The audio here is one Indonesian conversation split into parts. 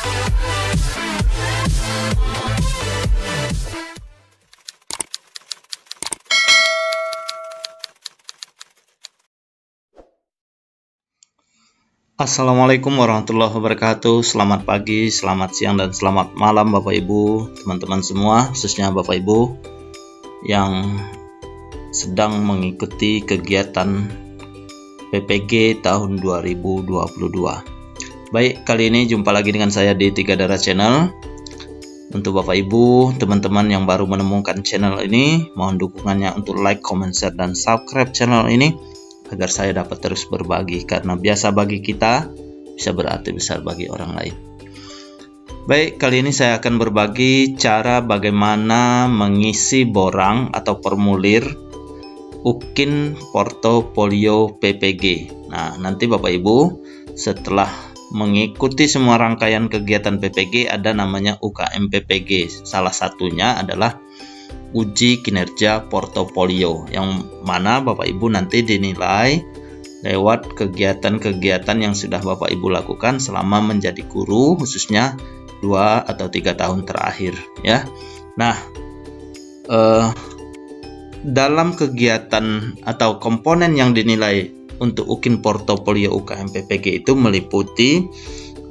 Assalamualaikum warahmatullahi wabarakatuh. Selamat pagi, selamat siang, dan selamat malam Bapak Ibu, teman-teman semua, khususnya Bapak Ibu yang sedang mengikuti kegiatan PPG tahun 2022. Baik, kali ini jumpa lagi dengan saya di Tiga Darah Channel. Untuk Bapak Ibu, teman-teman yang baru menemukan channel ini, mohon dukungannya untuk like, comment, share, dan subscribe channel ini agar saya dapat terus berbagi, karena biasa bagi kita bisa berarti besar bagi orang lain. Baik, kali ini saya akan berbagi cara bagaimana mengisi borang atau formulir UKIN Portofolio PPG. Nah, nanti Bapak Ibu setelah mengikuti semua rangkaian kegiatan PPG ada namanya UKM PPG. Salah satunya adalah uji kinerja portofolio, yang mana Bapak Ibu nanti dinilai lewat kegiatan-kegiatan yang sudah Bapak Ibu lakukan selama menjadi guru, khususnya 2 atau 3 tahun terakhir ya. Nah, dalam kegiatan atau komponen yang dinilai untuk UKIN Portofolio UKM PPG itu meliputi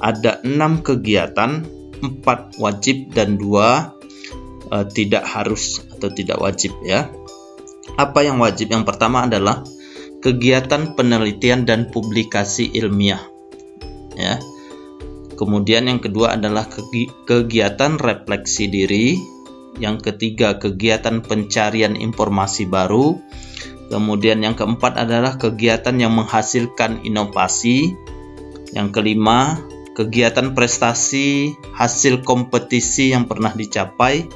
ada 6 kegiatan, 4 wajib dan 2 tidak harus atau tidak wajib ya. Apa yang wajib? Yang pertama adalah kegiatan penelitian dan publikasi ilmiah ya. Kemudian yang kedua adalah kegiatan refleksi diri. Yang ketiga kegiatan pencarian informasi baru. Kemudian yang keempat adalah kegiatan yang menghasilkan inovasi. Yang kelima kegiatan prestasi hasil kompetisi yang pernah dicapai.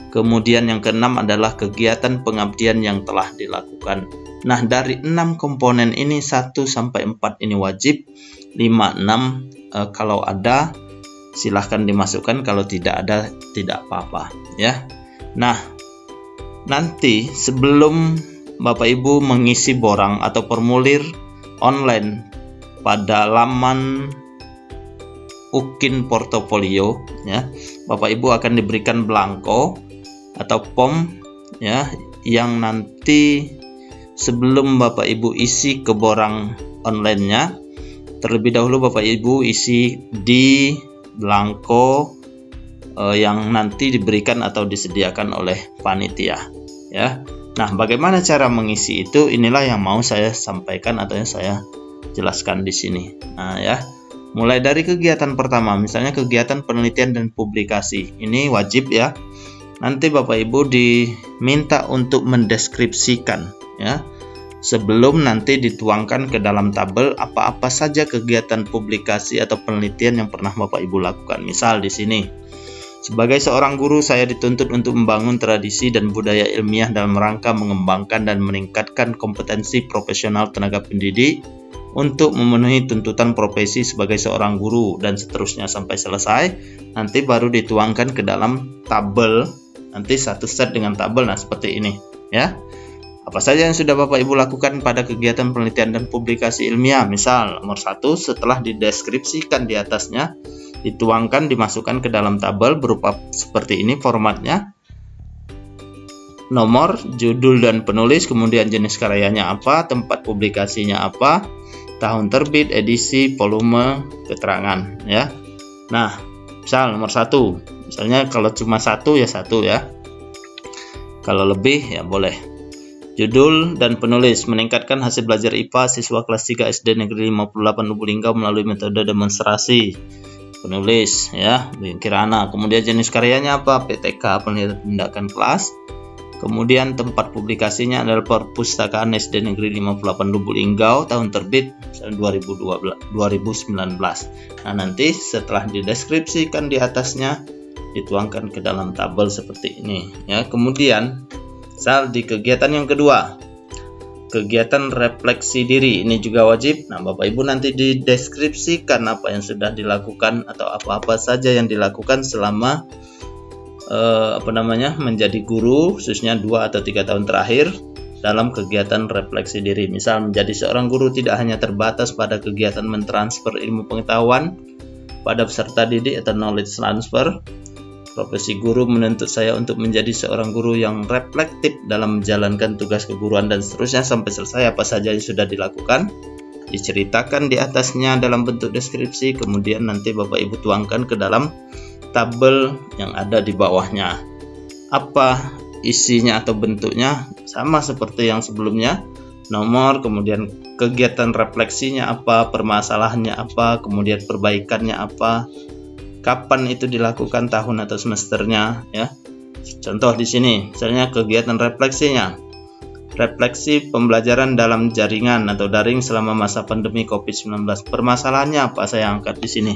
Kemudian yang keenam adalah kegiatan pengabdian yang telah dilakukan. Nah, dari 6 komponen ini 1 sampai 4 ini wajib, 5, 6 kalau ada silahkan dimasukkan, kalau tidak ada tidak apa-apa ya. Nah, nanti sebelum Bapak Ibu mengisi borang atau formulir online pada laman UKIN Portofolio ya, Bapak Ibu akan diberikan belangko atau form ya, yang nanti sebelum Bapak Ibu isi ke borang online-nya, terlebih dahulu Bapak Ibu isi di belangko yang nanti diberikan atau disediakan oleh panitia ya. Nah, bagaimana cara mengisi itu? Inilah yang mau saya sampaikan atau yang saya jelaskan di sini. Nah ya, mulai dari kegiatan pertama, misalnya kegiatan penelitian dan publikasi, ini wajib ya. Nanti Bapak Ibu diminta untuk mendeskripsikan ya, sebelum nanti dituangkan ke dalam tabel apa-apa saja kegiatan publikasi atau penelitian yang pernah Bapak Ibu lakukan. Misal di sini, sebagai seorang guru saya dituntut untuk membangun tradisi dan budaya ilmiah dalam rangka mengembangkan dan meningkatkan kompetensi profesional tenaga pendidik untuk memenuhi tuntutan profesi sebagai seorang guru, dan seterusnya sampai selesai. Nanti baru dituangkan ke dalam tabel, nanti satu set dengan tabel. Nah, seperti ini ya. Apa saja yang sudah Bapak Ibu lakukan pada kegiatan penelitian dan publikasi ilmiah. Misal nomor 1, setelah dideskripsikan di atasnya, dituangkan, dimasukkan ke dalam tabel berupa seperti ini formatnya. Nomor, judul dan penulis, kemudian jenis karyanya apa, tempat publikasinya apa, tahun terbit, edisi, volume, keterangan ya. Nah, misal nomor 1, misalnya kalau cuma 1 ya 1 ya, kalau lebih ya boleh. Judul dan penulis, meningkatkan hasil belajar IPA siswa kelas 3 SD Negeri 58 Lubuk Linggau melalui metode demonstrasi. Penulis ya, Kirana. Kemudian jenis karyanya apa, PTK, penelitian tindakan kelas. Kemudian tempat publikasinya adalah Perpustakaan SD Negeri 58 Lubuk Linggau, tahun terbit 2019. Nah, nanti setelah dideskripsikan di atasnya, dituangkan ke dalam tabel seperti ini ya. Kemudian misal di kegiatan yang kedua, kegiatan refleksi diri, ini juga wajib. Nah, Bapak Ibu nanti dideskripsikan apa yang sudah dilakukan atau apa-apa saja yang dilakukan selama menjadi guru, khususnya 2 atau 3 tahun terakhir dalam kegiatan refleksi diri. Misal, menjadi seorang guru tidak hanya terbatas pada kegiatan mentransfer ilmu pengetahuan pada peserta didik atau knowledge transfer. Profesi guru menuntut saya untuk menjadi seorang guru yang reflektif dalam menjalankan tugas keguruan dan seterusnya sampai selesai apa saja yang sudah dilakukan. Diceritakan di atasnya dalam bentuk deskripsi, kemudian nanti Bapak Ibu tuangkan ke dalam tabel yang ada di bawahnya. Apa isinya atau bentuknya? Sama seperti yang sebelumnya. Nomor, kemudian kegiatan refleksinya apa, permasalahannya apa, kemudian perbaikannya apa, kapan itu dilakukan, tahun atau semesternya, ya. Contoh di sini, misalnya kegiatan refleksinya, refleksi pembelajaran dalam jaringan atau daring selama masa pandemi COVID-19. Permasalahannya apa? Saya angkat di sini,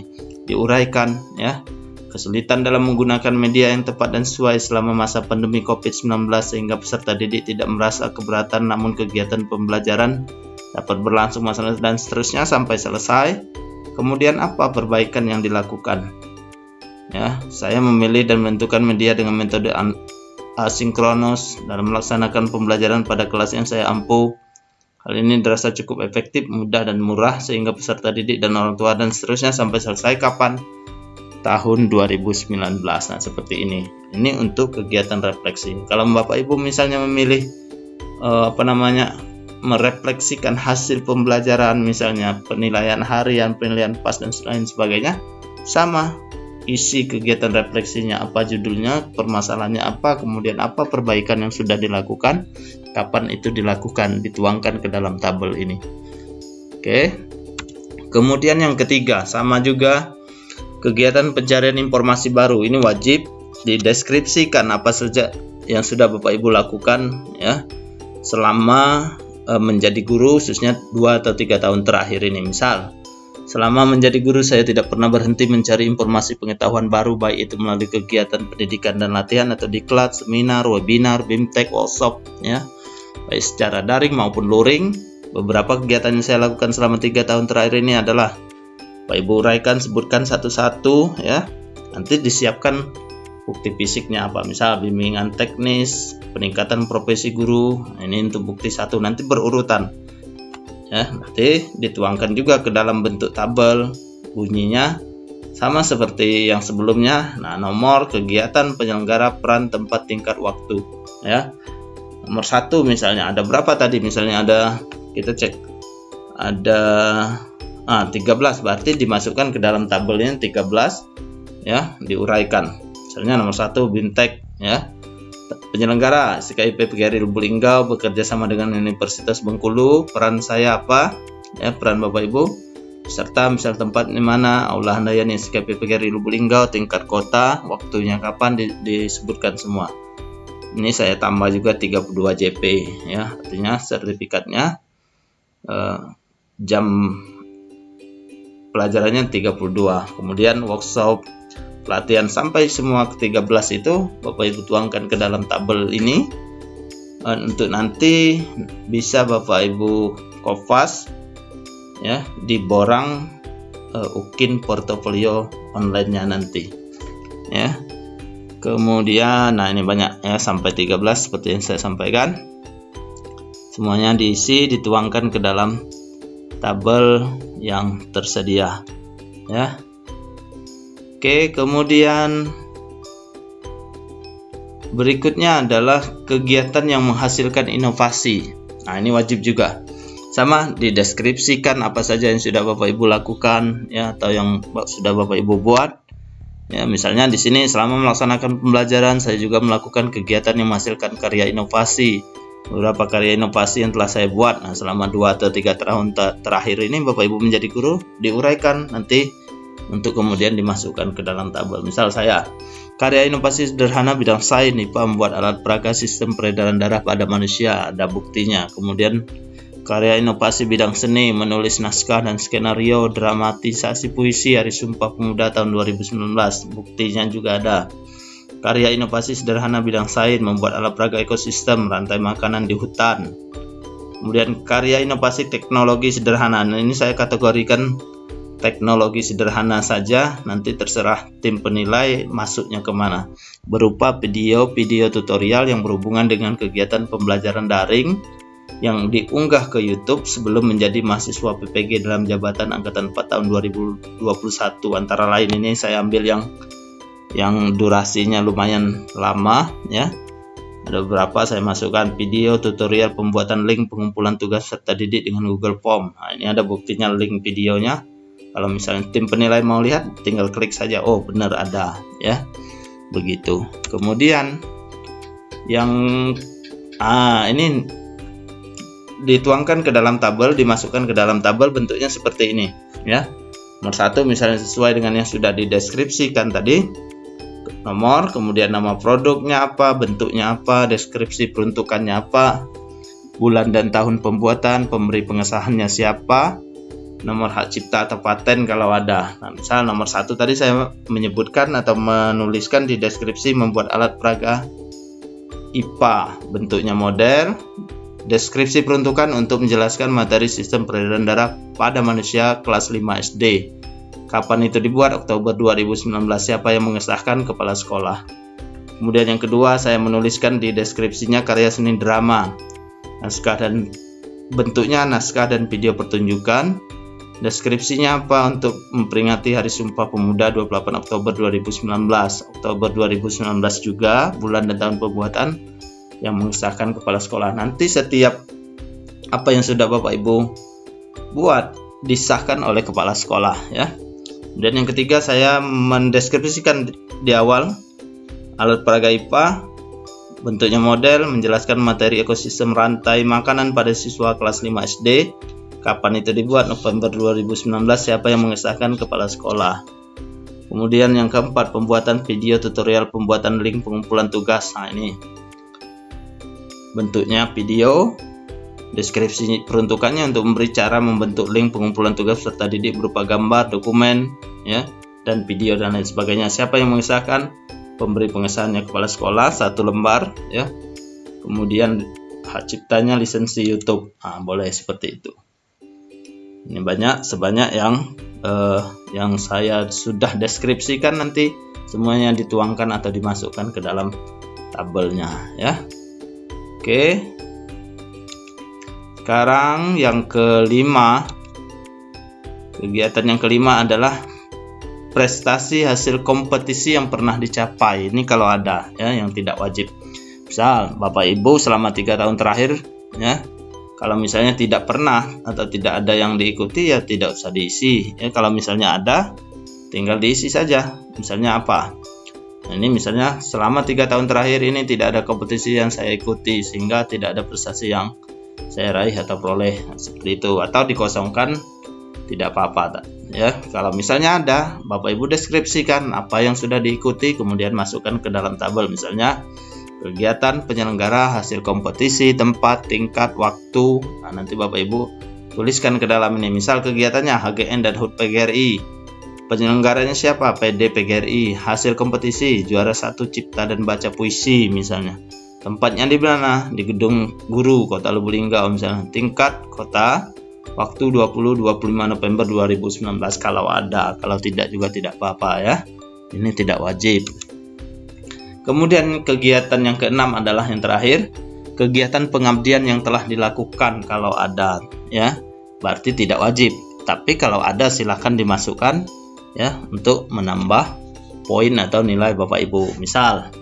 diuraikan, ya. Kesulitan dalam menggunakan media yang tepat dan sesuai selama masa pandemi COVID-19 sehingga peserta didik tidak merasa keberatan, namun kegiatan pembelajaran dapat berlangsung masalah dan seterusnya sampai selesai. Kemudian apa perbaikan yang dilakukan? Ya, saya memilih dan menentukan media dengan metode asinkronus dalam melaksanakan pembelajaran pada kelas yang saya ampu. Hal ini dirasa cukup efektif, mudah dan murah sehingga peserta didik dan orang tua dan seterusnya sampai selesai kapan? Tahun 2019. Nah, seperti ini. Ini untuk kegiatan refleksi. Kalau Bapak Ibu misalnya memilih merefleksikan hasil pembelajaran, misalnya penilaian harian, penilaian pas dan lain sebagainya, sama. Isi kegiatan refleksinya apa, judulnya, permasalahannya apa, kemudian apa perbaikan yang sudah dilakukan, kapan itu dilakukan, dituangkan ke dalam tabel ini. Oke. Kemudian yang ketiga, sama juga kegiatan pencarian informasi baru. Ini wajib dideskripsikan apa saja yang sudah Bapak Ibu lakukan, ya, selama menjadi guru, khususnya 2 atau 3 tahun terakhir ini. Misal, selama menjadi guru saya tidak pernah berhenti mencari informasi pengetahuan baru, baik itu melalui kegiatan pendidikan dan latihan atau diklat, seminar, webinar, BIMTEK, workshop, ya, baik secara daring maupun luring. Beberapa kegiatan yang saya lakukan selama 3 tahun terakhir ini adalah Pak Ibu uraikan, sebutkan satu-satu, ya. Nanti disiapkan bukti fisiknya apa, misal bimbingan teknis, peningkatan profesi guru. Ini untuk bukti 1, nanti berurutan. Ya, nanti dituangkan juga ke dalam bentuk tabel. Bunyinya sama seperti yang sebelumnya. Nah, nomor, kegiatan, penyelenggara, peran, tempat, tingkat, waktu, ya. Nomor 1 misalnya ada berapa tadi? Misalnya ada, kita cek, ada 13, berarti dimasukkan ke dalam tabelnya 13, ya, diuraikan. Misalnya nomor 1 BIMTEK, ya. Penyelenggara SKIP PGRI Lubuk Linggau bekerja sama dengan Universitas Bengkulu. Peran saya apa? Ya, peran Bapak Ibu. Serta misal tempat di mana, Aula Handayani SKIP PGRI Lubuk Linggau, tingkat kota, waktunya kapan, disebutkan semua. Ini saya tambah juga 32 JP, ya. Artinya sertifikatnya jam pelajarannya 32. Kemudian workshop, pelatihan sampai semua ke-13 itu Bapak Ibu tuangkan ke dalam tabel ini. Untuk nanti bisa Bapak Ibu kopas, ya, di borang UKIN portofolio online-nya nanti, ya. Kemudian nah ini banyak, ya, sampai 13 seperti yang saya sampaikan. Semuanya diisi, dituangkan ke dalam tabel yang tersedia, ya. Oke, kemudian berikutnya adalah kegiatan yang menghasilkan inovasi. Nah, ini wajib juga. Sama, dideskripsikan apa saja yang sudah Bapak Ibu lakukan, ya, atau yang sudah Bapak Ibu buat. Ya, misalnya di sini selama melaksanakan pembelajaran saya juga melakukan kegiatan yang menghasilkan karya inovasi. Beberapa karya inovasi yang telah saya buat. Nah, selama 2 atau 3 tahun terakhir ini Bapak Ibu menjadi guru, diuraikan nanti untuk kemudian dimasukkan ke dalam tabel. Misal saya, karya inovasi sederhana bidang sains IPA membuat alat peraga sistem peredaran darah pada manusia, ada buktinya. Kemudian karya inovasi bidang seni, menulis naskah dan skenario dramatisasi puisi Hari Sumpah Pemuda tahun 2019, buktinya juga ada. Karya inovasi sederhana bidang sains membuat alat peraga ekosistem rantai makanan di hutan. Kemudian karya inovasi teknologi sederhana, nah, ini saya kategorikan teknologi sederhana saja, nanti terserah tim penilai masuknya kemana, berupa video tutorial yang berhubungan dengan kegiatan pembelajaran daring, yang diunggah ke YouTube sebelum menjadi mahasiswa PPG dalam jabatan angkatan 4 tahun 2021. Antara lain ini saya ambil yang durasinya lumayan lama ya. Ada beberapa saya masukkan video tutorial pembuatan link pengumpulan tugas serta didik dengan Google Form. Nah, ini ada buktinya link videonya. Kalau misalnya tim penilai mau lihat, tinggal klik saja. Oh, benar ada ya. Begitu. Kemudian yang ini dituangkan ke dalam tabel, dimasukkan ke dalam tabel, bentuknya seperti ini ya. Nomor 1 misalnya sesuai dengan yang sudah dideskripsikan tadi, nomor, kemudian nama produknya apa, bentuknya apa, deskripsi peruntukannya apa, bulan dan tahun pembuatan, pemberi pengesahannya siapa, nomor hak cipta atau paten kalau ada. Nah, misal nomor 1 tadi saya menyebutkan atau menuliskan di deskripsi membuat alat peraga IPA, bentuknya model, deskripsi peruntukan untuk menjelaskan materi sistem peredaran darah pada manusia kelas 5 SD. Kapan itu dibuat? Oktober 2019. Siapa yang mengesahkan? Kepala sekolah. Kemudian yang kedua, saya menuliskan di deskripsinya karya seni drama. Naskah dan bentuknya naskah dan video pertunjukan. Deskripsinya apa? Untuk memperingati Hari Sumpah Pemuda 28 Oktober 2019. Oktober 2019 juga, bulan dan tahun pembuatan yang mengesahkan kepala sekolah. Nanti setiap apa yang sudah Bapak Ibu buat disahkan oleh kepala sekolah ya. Dan yang ketiga, saya mendeskripsikan di awal alat peraga IPA, bentuknya model, menjelaskan materi ekosistem rantai makanan pada siswa kelas 5 SD. Kapan itu dibuat? November 2019. Siapa yang mengesahkan? Kepala sekolah. Kemudian yang keempat, pembuatan video tutorial pembuatan link pengumpulan tugas. Nah, ini bentuknya video, deskripsi peruntukannya untuk memberi cara membentuk link pengumpulan tugas serta didik berupa gambar, dokumen ya, dan video dan lain sebagainya. Siapa yang mengesahkan? Pemberi pengesahannya kepala sekolah, 1 lembar ya. Kemudian hak ciptanya lisensi YouTube. Nah, boleh seperti itu. Ini sebanyak yang saya sudah deskripsikan, nanti semuanya dituangkan atau dimasukkan ke dalam tabelnya ya. Oke, sekarang yang kelima, kegiatan yang kelima adalah prestasi hasil kompetisi yang pernah dicapai. Ini kalau ada ya, yang tidak wajib. Misal Bapak Ibu selama 3 tahun terakhir ya, kalau misalnya tidak pernah atau tidak ada yang diikuti ya tidak usah diisi ya. Kalau misalnya ada, tinggal diisi saja. Misalnya apa? Nah, ini misalnya selama 3 tahun terakhir ini tidak ada kompetisi yang saya ikuti sehingga tidak ada prestasi yang saya raih atau peroleh, seperti itu. Atau dikosongkan, tidak apa-apa ya. Kalau misalnya ada, Bapak Ibu deskripsikan apa yang sudah diikuti, kemudian masukkan ke dalam tabel. Misalnya kegiatan penyelenggara, hasil kompetisi, tempat, tingkat, waktu. Nah, nanti Bapak Ibu tuliskan ke dalam ini. Misal kegiatannya HGN dan HUT PGRI. Penyelenggaranya siapa? PD PGRI. Hasil kompetisi juara 1 cipta dan baca puisi misalnya. Tempatnya di mana? Di Gedung Guru Kota Lubuk-Linggau misalnya. Tingkat kota, waktu 20-25 November 2019 kalau ada. Kalau tidak juga tidak apa-apa ya. Ini tidak wajib. Kemudian kegiatan yang keenam adalah yang terakhir, kegiatan pengabdian yang telah dilakukan kalau ada ya. Berarti tidak wajib. Tapi kalau ada silahkan dimasukkan ya, untuk menambah poin atau nilai Bapak Ibu. Misal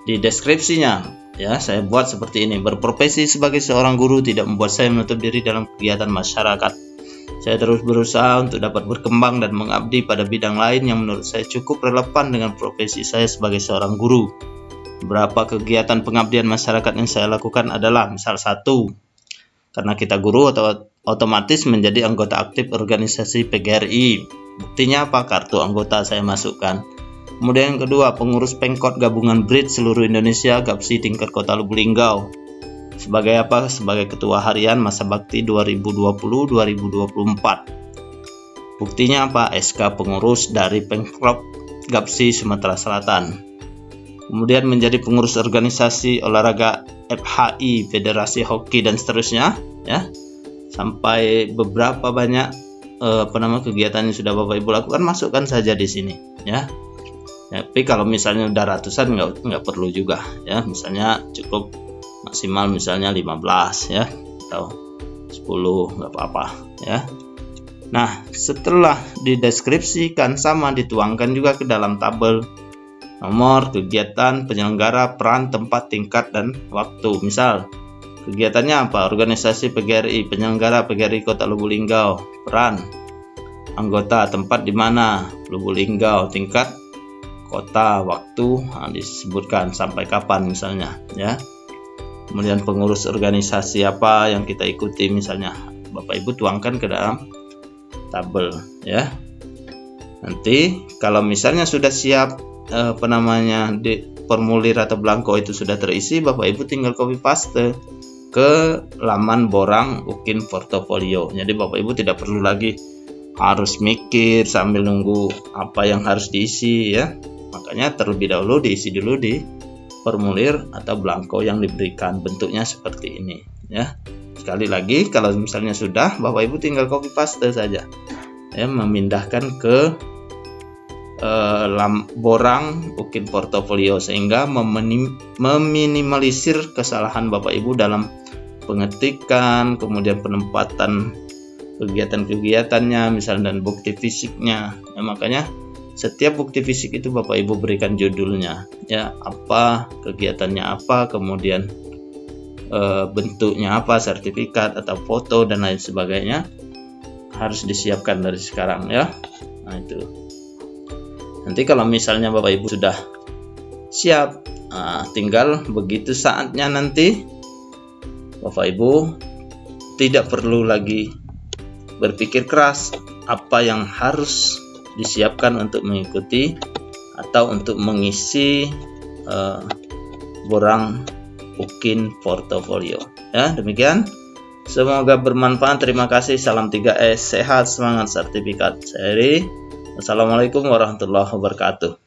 di deskripsinya ya, saya buat seperti ini: berprofesi sebagai seorang guru tidak membuat saya menutup diri dalam kegiatan masyarakat. Saya terus berusaha untuk dapat berkembang dan mengabdi pada bidang lain yang menurut saya cukup relevan dengan profesi saya sebagai seorang guru. Beberapa kegiatan pengabdian masyarakat yang saya lakukan adalah misal 1, karena kita guru atau otomatis menjadi anggota aktif organisasi PGRI. Buktinya apa? Kartu anggota saya masukkan. Kemudian yang kedua, pengurus Pengkot Gabungan BRID seluruh Indonesia GAPSI tingkat Kota Lubuk-Linggau. Sebagai apa? Sebagai ketua harian masa bakti 2020-2024. Buktinya apa? SK pengurus dari Pengkot GAPSI Sumatera Selatan. Kemudian menjadi pengurus organisasi olahraga FHI, Federasi Hoki dan seterusnya ya. Sampai beberapa banyak kegiatan yang sudah Bapak Ibu lakukan, masukkan saja di sini ya. Tapi kalau misalnya udah ratusan nggak perlu juga ya. Misalnya cukup maksimal misalnya 15 ya, atau 10 nggak apa-apa ya. Nah, setelah dideskripsikan sama dituangkan juga ke dalam tabel nomor, kegiatan, penyelenggara, peran, tempat, tingkat, dan waktu. Misal kegiatannya apa? Organisasi PGRI, penyelenggara PGRI Kota Lubuk Linggau, peran, anggota, tempat di mana, Lubuk Linggau, tingkat, kota, waktu, disebutkan sampai kapan misalnya ya. Kemudian pengurus organisasi apa yang kita ikuti misalnya, Bapak Ibu tuangkan ke dalam tabel ya. Nanti kalau misalnya sudah siap di formulir atau blanko itu sudah terisi, Bapak Ibu tinggal copy paste ke laman borang UKIN portofolio. Jadi Bapak Ibu tidak perlu lagi harus mikir sambil nunggu apa yang harus diisi ya. Makanya terlebih dahulu diisi dulu di formulir atau blanko yang diberikan, bentuknya seperti ini ya. Sekali lagi, kalau misalnya sudah, Bapak Ibu tinggal copy paste saja ya, memindahkan ke borang UKIN portofolio, sehingga meminimalisir kesalahan Bapak Ibu dalam pengetikan, kemudian penempatan kegiatan-kegiatannya misalnya, dan bukti fisiknya ya. Makanya setiap bukti fisik itu Bapak Ibu berikan judulnya ya, apa kegiatannya apa, kemudian bentuknya apa, sertifikat atau foto dan lain sebagainya, harus disiapkan dari sekarang ya. Nah itu nanti kalau misalnya Bapak Ibu sudah siap, tinggal begitu saatnya nanti Bapak Ibu tidak perlu lagi berpikir keras apa yang harus disiapkan untuk mengikuti atau untuk mengisi borang UKIN portofolio ya. Demikian, semoga bermanfaat. Terima kasih. Salam 3S, sehat, semangat, sertifikat. Saya Heri. Wassalamualaikum warahmatullahi wabarakatuh.